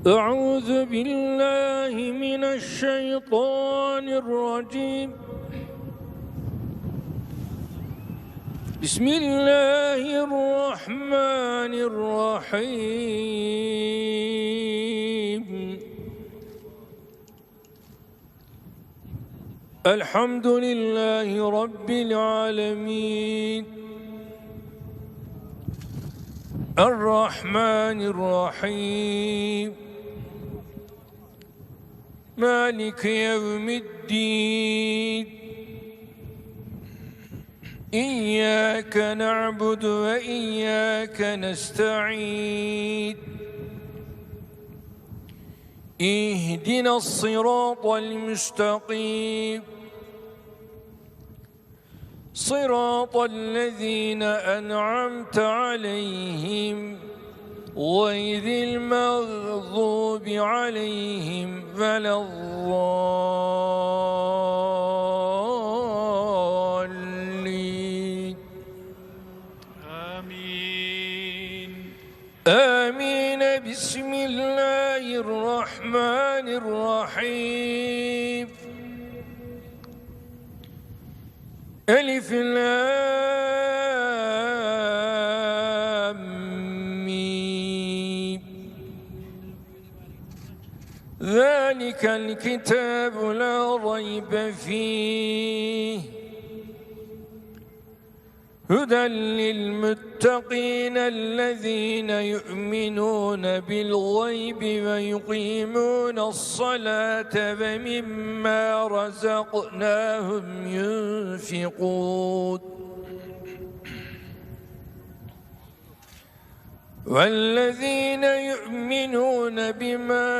أعوذ بالله من الشيطان الرجيم. بسم الله الرحمن الرحيم. الحمد لله رب العالمين، الرحمن الرحيم، مالك يوم الدين. إياك نعبد وإياك نستعين. اهدنا الصراط المستقيم، صراط الذين أنعمت عليهم غير المغضوب عليهم ولا الضالين. آمين. آمين. بسم الله الرحمن الرحيم. ألف لام ميم. ذلك الكتاب لا ريب فيه، هدى للمتقين الذين يؤمنون بالغيب ويقيمون الصلاة ومما رزقناهم ينفقون. والذين يؤمنون بما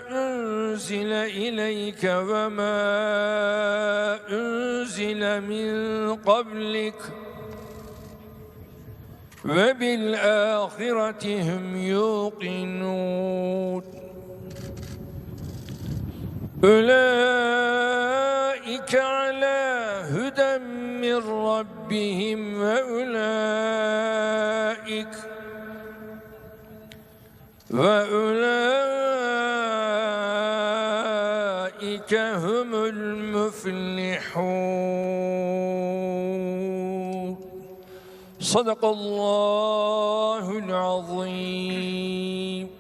أنزل إليك وما أنزل من قبلك وبالآخرة هم يوقنون. أولئك على هدى من ربهم وأولئك هم المفلحون. صدق الله العظيم.